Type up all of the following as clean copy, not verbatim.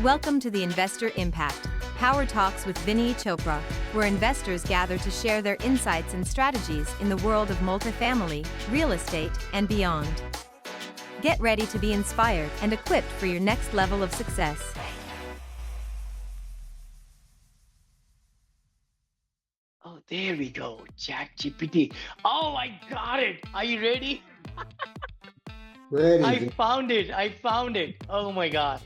Welcome to the Investor Impact Power Talks with Vinney Chopra, where investors gather to share their insights and strategies in the world of multifamily, real estate, and beyond. Get ready to be inspired and equipped for your next level of success. Oh, there we go. ChatGPT. Oh, I got it. Are you ready? Ready. I found it. Oh my God.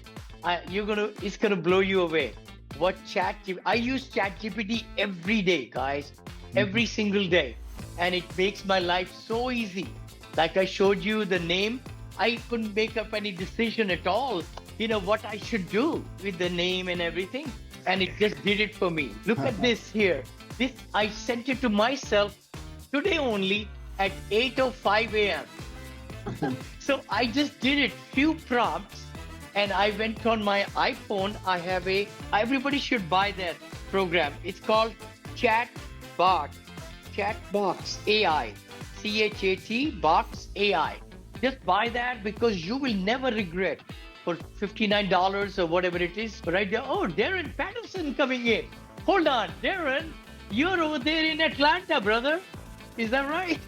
It's gonna blow you away. What ChatGPT? I use ChatGPT every day, guys. Every single day. And it makes my life so easy. Like I showed you the name, I couldn't make up any decision at all, what I should do with the name and everything. And it just did it for me. Look at this here. This I sent it to myself today only at 8:05 a.m. So I just did it, few prompts, and I went on my iPhone. Everybody should buy that program. It's called Chatbox AI, CHAT Box AI. Just buy that because you will never regret. For $59 or whatever it is, right there. Oh, Darren Patterson coming in. Hold on, Darren, you're over there in Atlanta, brother. Is that right?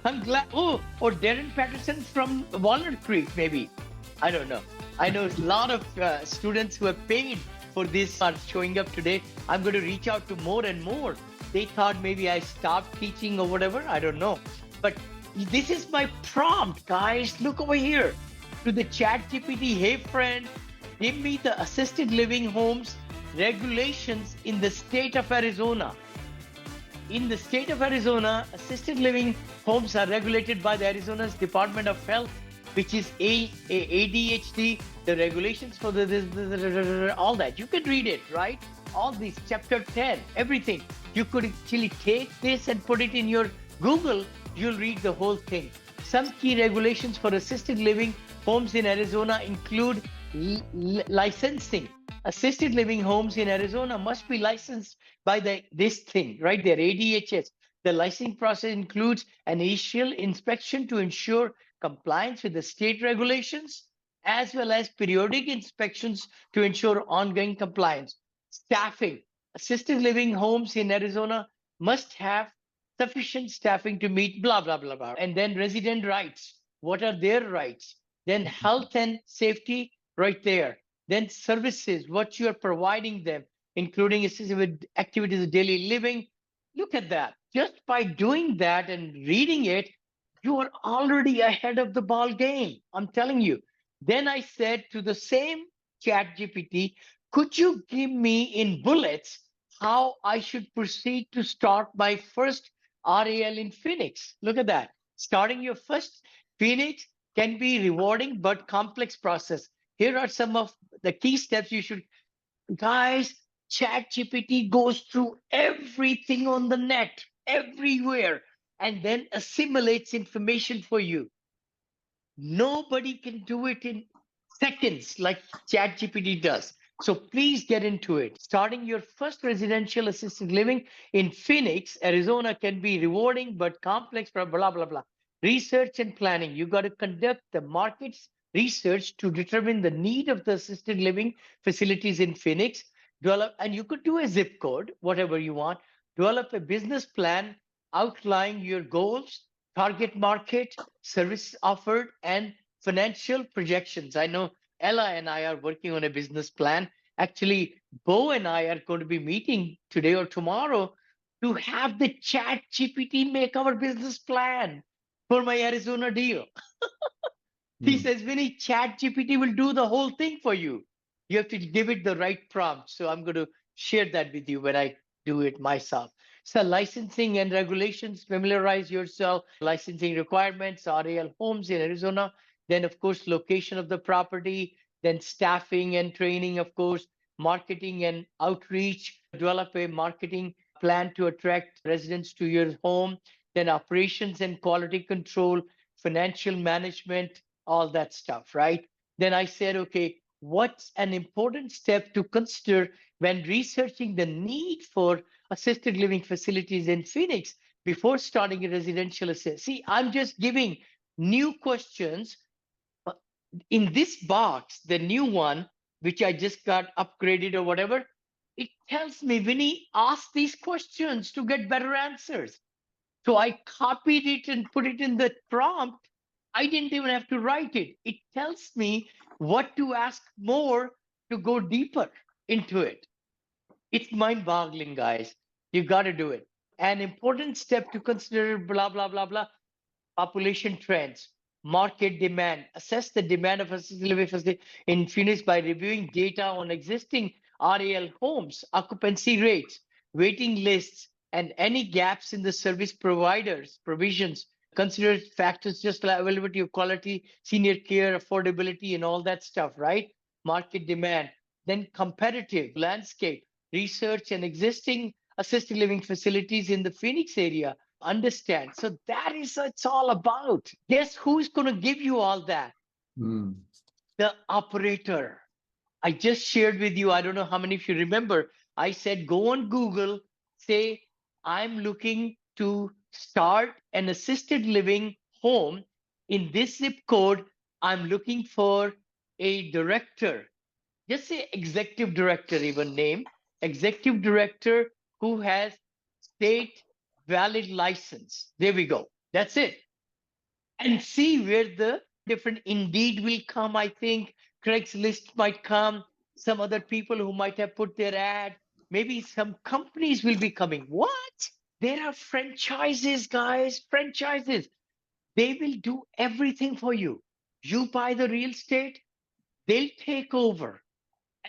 I'm glad. Oh, or Darren Patterson from Walnut Creek, maybe. I don't know. I know a lot of students who have paid for this are showing up today. I'm going to reach out to more and more. They thought maybe I stopped teaching or whatever. I don't know. But this is my prompt, guys. Look over here to the ChatGPT. Hey, friend, give me the assisted living homes regulations in the state of Arizona. In the state of Arizona, assisted living homes are regulated by the Arizona's Department of Health, which is ADHD, the regulations for all that. You can read it, right? All these, chapter 10, everything. You could actually take this and put it in your Google. You'll read the whole thing. Some key regulations for assisted living homes in Arizona include licensing. Assisted living homes in Arizona must be licensed by this thing right there, ADHS. The licensing process includes an initial inspection to ensure compliance with the state regulations, as well as periodic inspections to ensure ongoing compliance. Staffing. Assisted living homes in Arizona must have sufficient staffing to meet blah, blah, blah, blah. And then resident rights. What are their rights? Then health and safety right there. Then services, what you are providing them, including assisted with activities of daily living. Look at that. Just by doing that and reading it, you are already ahead of the ball game. I'm telling you. Then I said to the same ChatGPT, could you give me in bullets how I should proceed to start my first RAL in Phoenix? Look at that. Starting your first Phoenix can be rewarding but complex process. Here are some of the key steps you should. Guys, ChatGPT goes through everything on the net, everywhere, and then assimilates information for you. Nobody can do it in seconds like ChatGPT does. So please get into it. Starting your first residential assisted living in Phoenix, Arizona can be rewarding but complex, blah, blah, blah, blah. Research and planning. You got to conduct the markets research to determine the need of the assisted living facilities in Phoenix. And you could do a zip code, whatever you want. Develop a business plan outlining your goals, target market, service offered, and financial projections. I know Ella and I are working on a business plan. Actually, Bo and I are going to be meeting today or tomorrow to have the Chat GPT make our business plan for my Arizona deal. He says, Vinny, Chat GPT will do the whole thing for you. You have to give it the right prompt. So I'm going to share that with you when I do it myself. So licensing and regulations, familiarize yourself, licensing requirements, RAL homes in Arizona, then of course, location of the property, then staffing and training, of course, marketing and outreach, develop a marketing plan to attract residents to your home, then operations and quality control, financial management, all that stuff, right? Then I said, okay, what's an important step to consider when researching the need for assisted living facilities in Phoenix before starting a residential assist? See, I'm just giving new questions. In this box, the new one, which I just got upgraded or whatever, it tells me, Vinny, ask these questions to get better answers. So I copied it and put it in the prompt. I didn't even have to write it. It tells me what to ask more to go deeper into it. It's mind boggling, guys. You got to do it. An important step to consider, blah, blah, blah, blah, population trends, market demand, assess the demand of assisted living facility in Phoenix by reviewing data on existing RAL homes, occupancy rates, waiting lists, and any gaps in the service providers, provisions. Consider factors just like availability of quality, senior care, affordability, and all that stuff, right? Market demand, then competitive landscape, research, and existing assisted living facilities in the Phoenix area understand. So that is what it's all about. Guess who's going to give you all that? Mm. The operator. I just shared with you, I don't know how many of you remember, I said, go on Google, say, I'm looking to start an assisted living home in this zip code. I'm looking for a director. Just say executive director, even name, executive director who has state valid license. There we go. That's it. And see where the different Indeed will come. I think Craigslist might come. Some other people who might have put their ad. Maybe some companies will be coming. What? There are franchises, guys. Franchises. They will do everything for you. You buy the real estate, they'll take over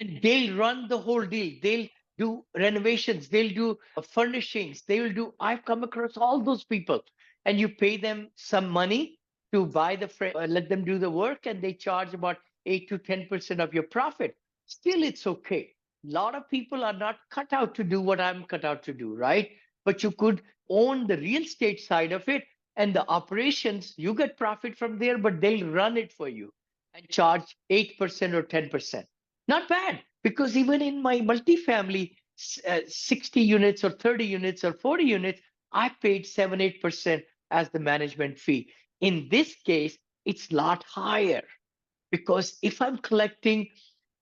and they'll run the whole deal. They'll do renovations, they'll do furnishings, they will do. I've come across all those people, and you pay them some money to buy let them do the work, and they charge about 8 to 10% of your profit. Still, it's okay. A lot of people are not cut out to do what I'm cut out to do, right? But you could own the real estate side of it and the operations. You get profit from there, but they'll run it for you and charge 8% or 10%. Not bad, because even in my multifamily, 60 units or 30 units or 40 units, I paid 7, 8% as the management fee. In this case, it's a lot higher, because if I'm collecting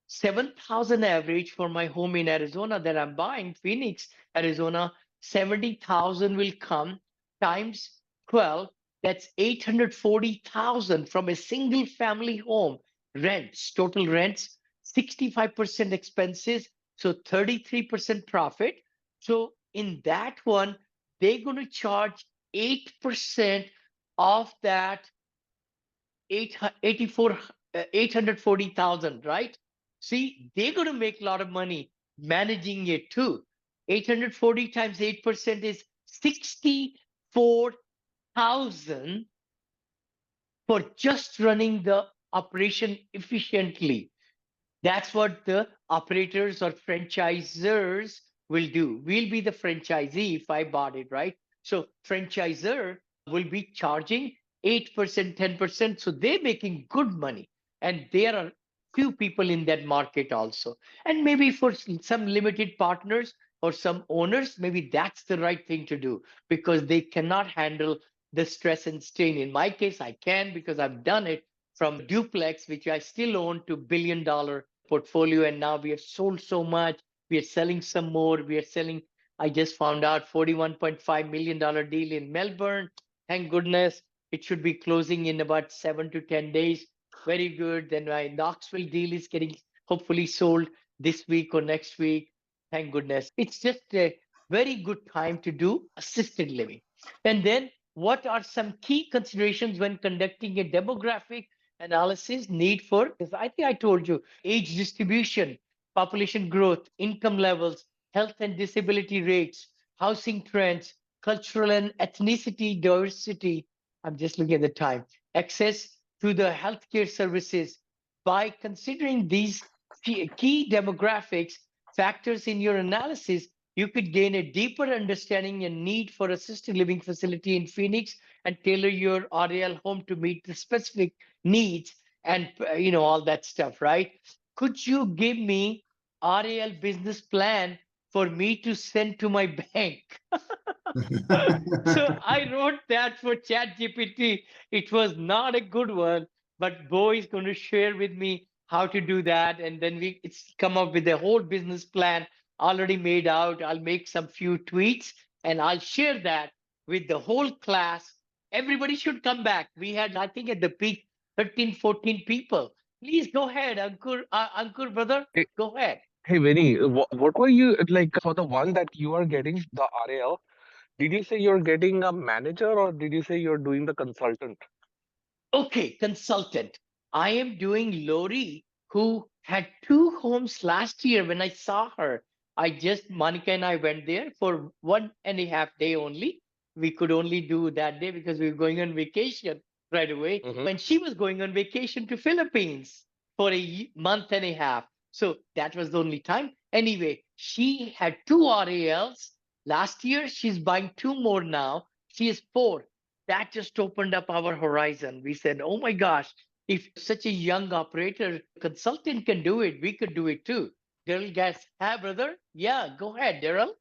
7,000 average for my home in Arizona that I'm buying, Phoenix, Arizona, 70,000 will come times 12. That's 840,000 from a single family home. Rents, total rents, 65% expenses, so 33% profit. So in that one, they're going to charge 8% of that 840,000, right? See, they're going to make a lot of money managing it too. 840 times 8% is 64,000 for just running the operation efficiently. That's what the operators or franchisors will do. We'll be the franchisee if I bought it, right? So franchisor will be charging 8%, 10%. So they're making good money. And there are few people in that market also. And maybe for some limited partners or some owners, maybe that's the right thing to do, because they cannot handle the stress and strain. In my case, I can, because I've done it from duplex, which I still own, to $1 billion portfolio. And now we have sold so much. We are selling some more. We are selling, I just found out, $41.5 million deal in Melbourne. Thank goodness. It should be closing in about 7 to 10 days. Very good. Then my Knoxville deal is getting hopefully sold this week or next week. Thank goodness. It's just a very good time to do assisted living. And then what are some key considerations when conducting a demographic analysis? Need for, because I think I told you, age distribution, population growth, income levels, health and disability rates, housing trends, cultural and ethnicity diversity. I'm just looking at the time. Access to the healthcare services. By considering these key demographics factors in your analysis, you could gain a deeper understanding and need for assisted living facility in Phoenix and tailor your RAL home to meet the specific needs and all that stuff, right? Could you give me RAL business plan for me to send to my bank? So I wrote that for ChatGPT. It was not a good one, but Bo is going to share with me how to do that. And then it's come up with a whole business plan already made out. I'll make some few tweets and I'll share that with the whole class. Everybody should come back. We had, I think at the peak, 13, 14 people. Please go ahead, Ankur brother, Hey, go ahead. hey, Vinny, what were you like for the one that you are getting, the RAL? Did you say you're getting a manager or did you say you're doing the consultant? Okay, consultant. I am doing Lori, who had two homes last year when I saw her. Monica and I went there for 1.5 days only. We could only do that day because we were going on vacation right away. Mm-hmm. When she was going on vacation to Philippines for a month and a half. So that was the only time. Anyway, she had two RALs last year. She's buying two more now. She is four. That just opened up our horizon. We said, oh my gosh, if such a young operator consultant can do it, we could do it too. Daryl guess, hi, brother. Yeah, go ahead, Daryl.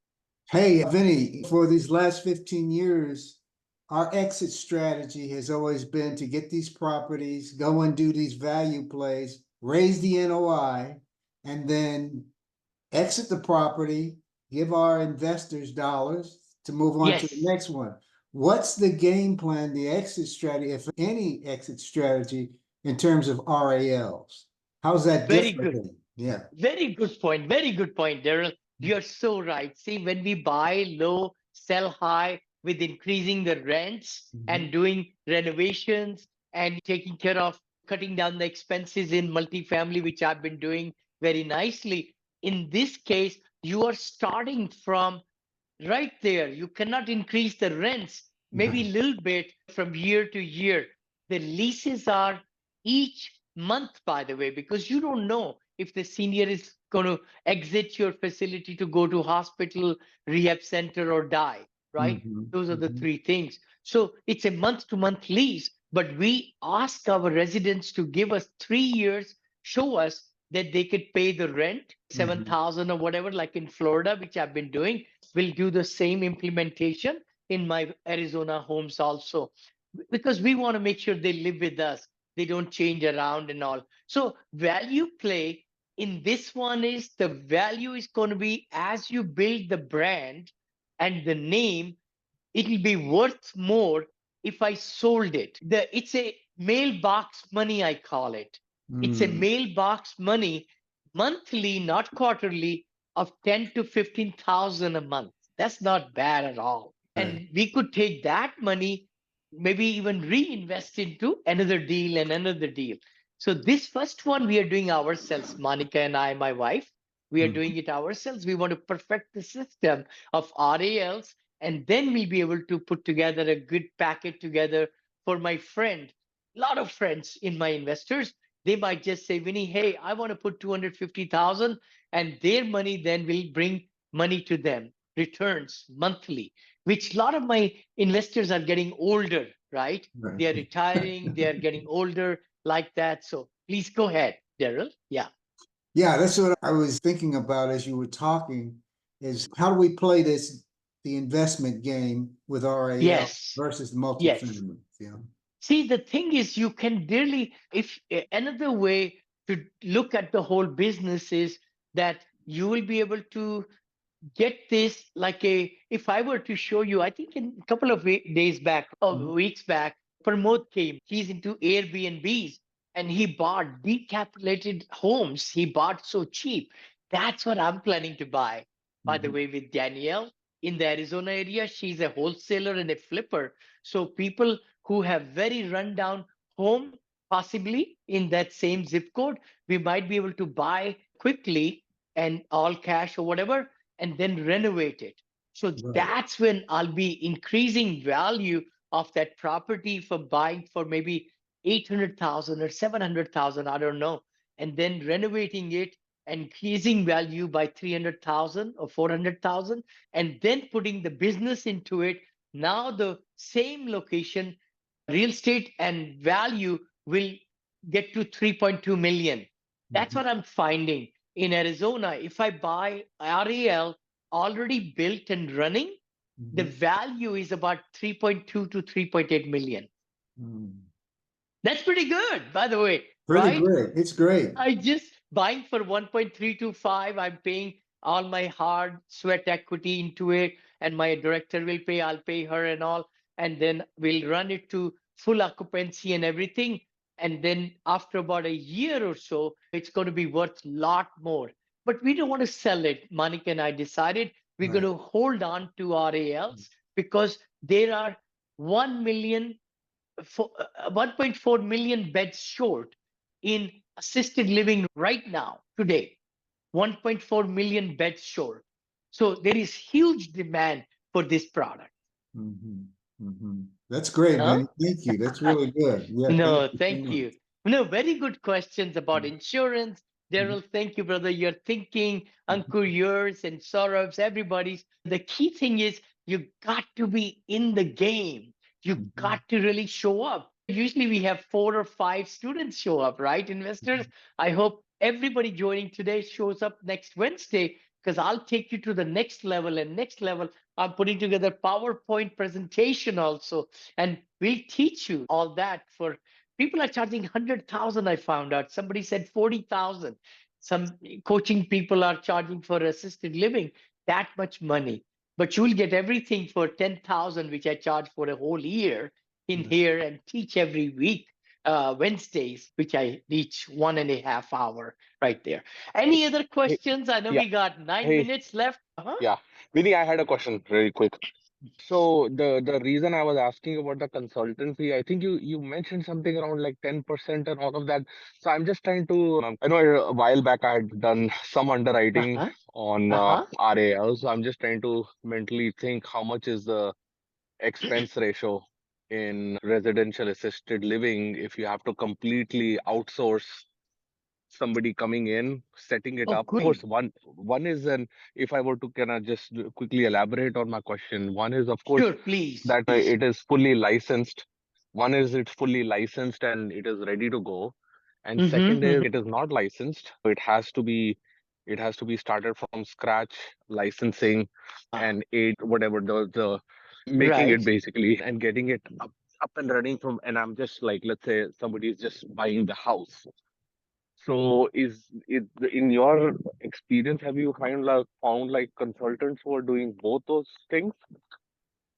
Hey, Vinny, for these last 15 years, our exit strategy has always been to get these properties, go and do these value plays, raise the NOI, and then exit the property, give our investors dollars to move on to the Yes, next one. What's the game plan, the exit strategy, if any exit strategy, in terms of RALs? How's that very different good. than? Yeah. Very good point. Very good point, Daryl. You're so right. See, when we buy low, sell high with increasing the rents Mhm. and doing renovations and taking care of cutting down the expenses in multifamily, which I've been doing very nicely. In this case, you are starting from right there. You cannot increase the rents, maybe a little bit from year to year. The leases are each month, by the way, because you don't know if the senior is going to exit your facility to go to hospital, rehab center, or die, right? Mhm, Those are the mhm. three things. So it's a month to month lease, but we ask our residents to give us 3 years, show us that they could pay the rent, Mhm. 7,000 or whatever, like in Florida, which I've been doing. Will do the same implementation in my Arizona homes also, because we want to make sure they live with us. They don't change around and all. So value play in this one is the value is going to be as you build the brand and the name, it'll be worth more if I sold it. It's a mailbox money, I call it. It's a Mm, mailbox money monthly, not quarterly, of 10 to 15,000 a month. That's not bad at all. right. And we could take that money, maybe even reinvest into another deal and another deal. So this first one we are doing ourselves, Monica and I, my wife. We are Mhm. doing it ourselves. We want to perfect the system of RALs, and then we'll be able to put together a good packet together for my friend. A lot of friends in my investors, they might just say, Vinny, hey, I want to put 250,000, and their money then will bring money to them, returns monthly, which a lot of my investors are getting older, right? Right. They are retiring, they are getting older like that. So please go ahead, Daryl. Yeah. Yeah, that's what I was thinking about as you were talking, is how do we play the investment game with RAL Yes. versus the Yes. multifamily? Yeah. See, the thing is, you can really, if another way to look at the whole business is that you will be able to get this like if I were to show you, I think in a couple of days back, or Mhm. weeks back, Pramod came. He's into Airbnbs and he bought decapitated homes. He bought so cheap. That's what I'm planning to buy. By the Mhm. way, with Danielle in the Arizona area, she's a wholesaler and a flipper. So people who have very rundown home, possibly in that same zip code, we might be able to buy quickly and all cash or whatever, and then renovate it. So Right. that's when I'll be increasing value of that property for buying for maybe 800,000 or 700,000, I don't know, and then renovating it and increasing value by 300,000 or 400,000, and then putting the business into it. Now the same location, real estate and value will get to 3.2 million. That's Mhm. what I'm finding in Arizona. If I buy REL already built and running, the Mhm. value is about 3.2 to 3.8 million. Mhm. That's pretty good, by the way. Pretty right? great. It's great. I just buying for 1.325. I'm paying all my hard sweat equity into it, and my director will pay, I'll pay her and all. And then we'll run it to full occupancy and everything. And then after about a year or so, it's going to be worth a lot more. But we don't want to sell it. Manik and I decided we're going Right. to hold on to RALs because there are 1 million 1.4 million beds short in assisted living right now, today. 1.4 million beds short. So there is huge demand for this product. Mhm. Mhm. That's great, Huh? Vinny. Thank you. That's really good. Yeah, thank No, you so thank much. you. No, very good questions about insurance. Mhm. Daryl, thank you, brother. You're thinking, Mhm. Ankur, yours, and Saurav's, everybody's. The key thing is you got to be in the game. You Mhm. got to really show up. Usually we have 4 or 5 students show up, right, investors? I hope everybody joining today shows up next Wednesday because I'll take you to the next level and next level. I'm putting together PowerPoint presentation also, and we'll teach you all that. For people are charging 100,000. I found out somebody said 40,000. Some coaching people are charging for assisted living that much money, but you'll get everything for 10,000, which I charge for a whole year in Yeah. here and teach every week. Wednesdays, which I teach 1.5 hour right there. Any other Hey, questions? I know yeah. we got nine Hey, minutes left. Uh-huh. yeah. Vinny, I had a question really quick. So the reason I was asking about the consultancy, I think you mentioned something around like 10% and all of that. So I'm just trying to, I know a while back I had done some underwriting Uh-huh. on Uh-huh. RAL. So I'm just trying to mentally think how much is the expense ratio in residential assisted living if you have to completely outsource somebody coming in, setting it Oh, up. Of good. course, one is an if I were to kind of just quickly elaborate on my question, one is of course Sure, please. that it is fully licensed. One is it's fully licensed and it is ready to go. And second is Mm-hmm. it is not licensed. It has to be started from scratch, licensing and aid whatever the making it Right. basically and getting it up and running from and I'm just like let's say somebody is just buying the house. So is it in your experience, have you found like consultants who are doing both those things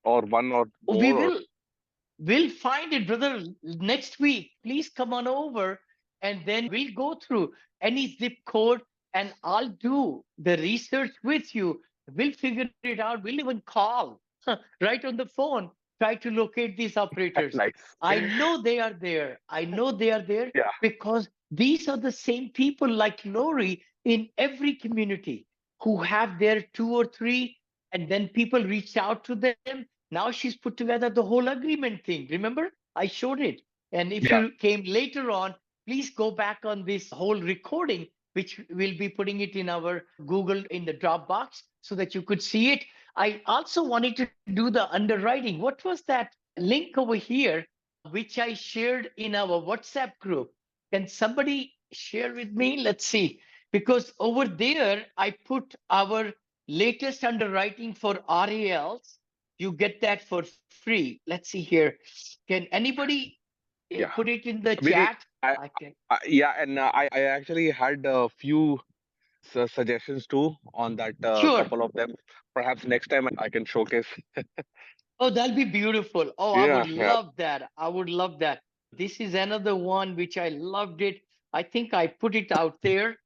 or one or We more or will we'll find it, brother, next week. Please come on over and then we'll go through any zip code and I'll do the research with you. We'll figure it out. We'll even call right on the phone, try to locate these operators. nice. I know they are there. I know they are there Yeah. because these are the same people like Lori in every community who have their 2 or 3, and then people reach out to them. Now she's put together the whole agreement thing. Remember? I showed it. And if Yeah. you came later on, please go back on this whole recording, which we'll be putting it in our Google in the Dropbox so that you could see it. I also wanted to do the underwriting. What was that link over here, which I shared in our WhatsApp group? Can somebody share with me? Let's see. Because over there, I put our latest underwriting for RALs. You get that for free. Let's see here. Can anybody Yeah. put it in the Really, chat? I, I can. yeah, and I actually had a few suggestions too on that Sure. couple of them. Perhaps next time I can showcase. Oh, that'll be beautiful. Oh, I Yeah, would yeah. love that. I would love that. This is another one which I loved it. I think I put it out there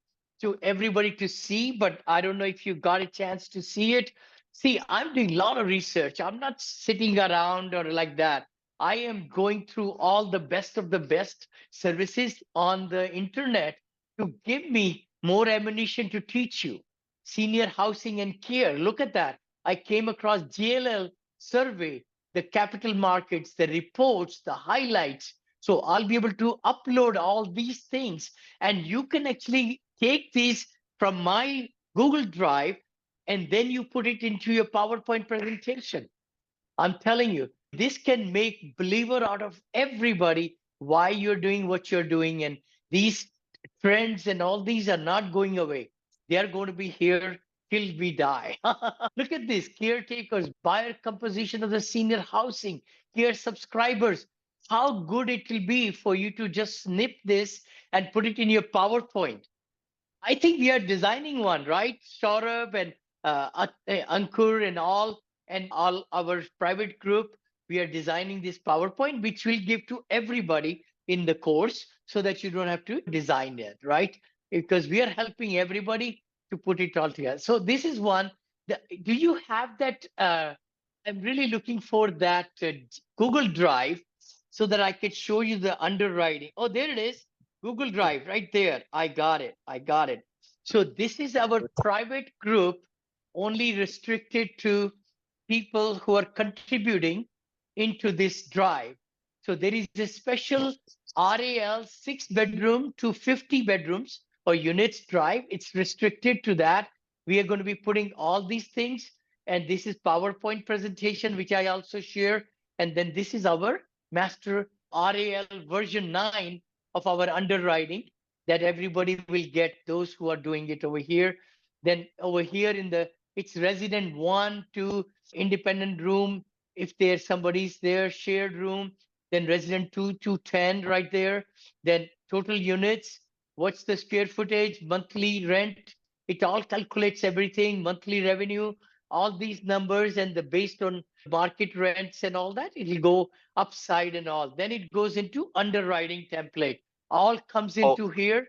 to everybody to see, but I don't know if you got a chance to see it. See, I'm doing a lot of research. I'm not sitting around or like that. I am going through all the best of the best services on the internet to give me more ammunition to teach you. Senior housing and care. Look at that. I came across JLL survey, the capital markets, the reports, the highlights. So I'll be able to upload all these things. And you can actually take these from my Google Drive and then you put it into your PowerPoint presentation. I'm telling you, this can make believer out of everybody why you're doing what you're doing. And these trends and all these are not going away. They are going to be here till we die. Look at this caretakers, buyer composition of the senior housing, care subscribers. how good it will be for you to just snip this and put it in your PowerPoint. I think we are designing one, right? Saurabh and Ankur and all our private group. We are designing this PowerPoint, which we'll give to everybody in the course so that you don't have to design it, right? Because we are helping everybody to put it all together. So this is one. Do you have that? I'm really looking for that Google Drive so that I could show you the underwriting. Oh, there it is. Google Drive right there. I got it. I got it. So this is our private group, only restricted to people who are contributing into this drive. So there is a special RAL 6 bedroom to 50 bedrooms or units drive. It's restricted to that. We are going to be putting all these things. And this is PowerPoint presentation, which I also share. And then this is our master RAL version 9 of our underwriting that everybody will get, those who are doing it over here. Then over here it's resident 1, 2, independent room. If there's somebody's there, shared room, then resident 2 to 10 right there. Then total units, what's the square footage, monthly rent. It all calculates everything, monthly revenue, all these numbers, and based on market rents and all that, it'll go upside and all. Then it goes into underwriting template. All comes Oh, into here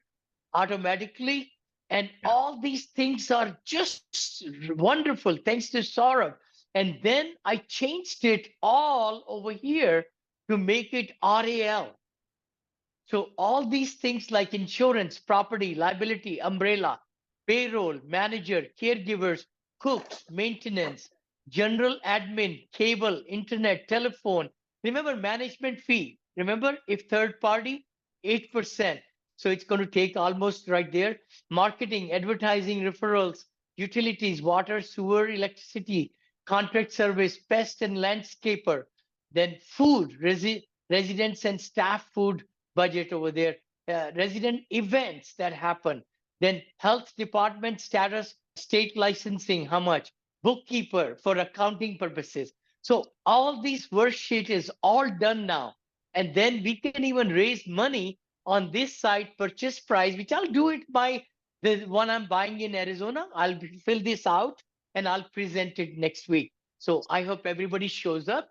automatically. And yeah. all these things are just wonderful, thanks to Saurabh. And then I changed it all over here to make it RAL. So all these things like insurance, property, liability, umbrella, payroll, manager, caregivers, cooks, maintenance, general admin, cable, internet, telephone. Remember management fee. Remember if third party, 8%. So it's going to take almost right there. Marketing, advertising, referrals, utilities, water, sewer, electricity, contract service, pest and landscaper. Then food, residents and staff food budget over there, resident events that happen, then health department status, state licensing, how much, bookkeeper for accounting purposes. So all these worksheet is all done now. And then we can even raise money on this site, purchase price, which I'll do it by the one I'm buying in Arizona. I'll fill this out and I'll present it next week. So I hope everybody shows up.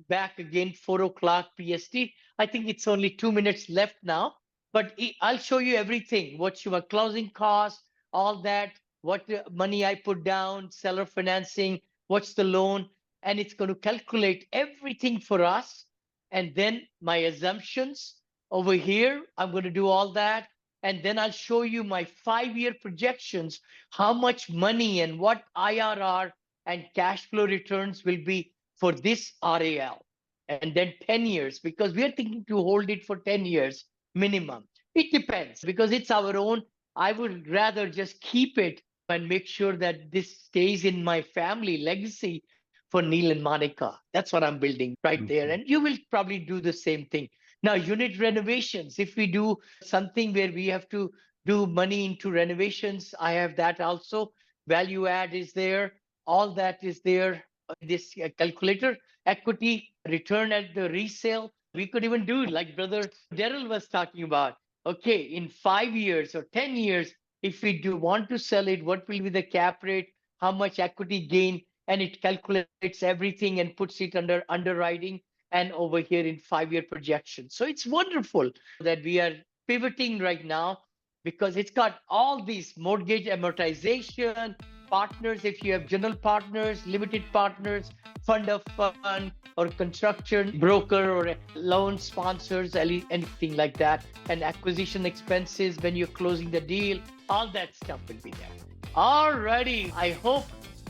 Back again, 4 o'clock PST. I think it's only 2 minutes left now, but I'll show you everything. What's your closing cost, all that, what money I put down, seller financing, what's the loan, and it's going to calculate everything for us. And then my assumptions over here, I'm going to do all that. And then I'll show you my 5-year projections, how much money and what IRR and cash flow returns will be for this RAL. And then 10 years, because we are thinking to hold it for 10 years minimum. It depends because it's our own. I would rather just keep it and make sure that this stays in my family legacy for Neil and Monica. That's what I'm building right there. And you will probably do the same thing. Now, unit renovations, if we do something where we have to do money into renovations, I have that also. Value add is there. All that is there. This calculator, equity, return at the resale. We could even do like Brother Daryl was talking about. Okay, in 5 years or 10 years, if we do want to sell it, what will be the cap rate? How much equity gain? And it calculates everything and puts it under underwriting and over here in 5-year projection. So it's wonderful that we are pivoting right now because it's got all these mortgage amortization, partners, if you have general partners, limited partners, fund of fund, or construction broker or loan sponsors, anything like that, and acquisition expenses when you're closing the deal, all that stuff will be there. Alrighty, I hope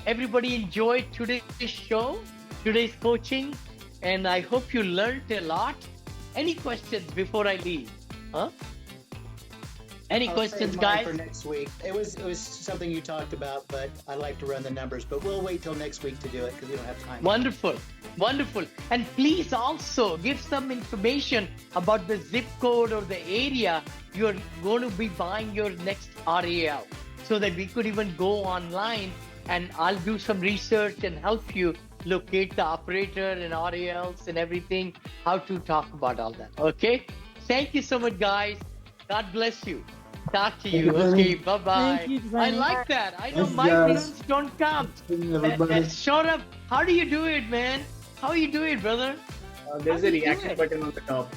everybody enjoyed today's show, today's coaching, and I hope you learned a lot. Any questions before I leave? Huh? Any questions, guys? For next week. It was something you talked about, but I like to run the numbers. But we'll wait till next week to do it because we don't have time. Wonderful, wonderful. And please also give some information about the zip code or the area you're going to be buying your next RAL, so that we could even go online and I'll do some research and help you locate the operator and RALs and everything, how to talk about all that. Okay. Thank you so much, guys. God bless you. Talk to you. Thank you, Okay. Vinney. Bye bye. Thank you, I Vinney. like that. I know Thanks, my guys. balloons don't count. Everybody. Shut how do you do it, man? How you do it, brother? There's How a do you do reaction it? button on the top.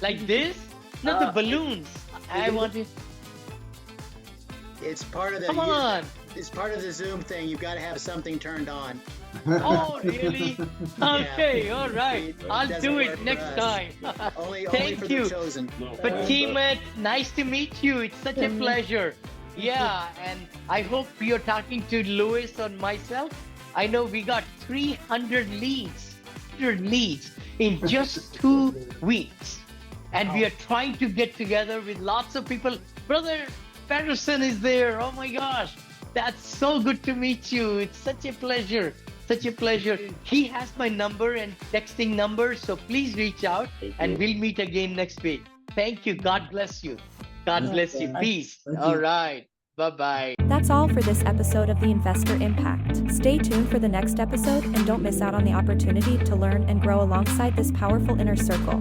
Like this? Not the balloons. I want to. It's part of the. Come on. It's part of the Zoom thing. You've got to have something turned on. Oh, really? Okay, all right. I'll doesn't do work it for next us. time. Only Thank for you. the chosen. But teammate, nice to meet you. It's such a pleasure. Yeah, and I hope you're talking to Louis or myself. I know we got 300 leads, 100 leads in just 2 weeks. And we are trying to get together with lots of people. Brother Patterson is there. Oh my gosh. That's so good to meet you. It's such a pleasure. Such a pleasure. He has my number and texting number. So please reach out and we'll meet again next week. Thank you. God bless you. God bless you. Peace. Thank you. All right. Bye-bye. That's all for this episode of the Investor Impact. Stay tuned for the next episode and don't miss out on the opportunity to learn and grow alongside this powerful inner circle.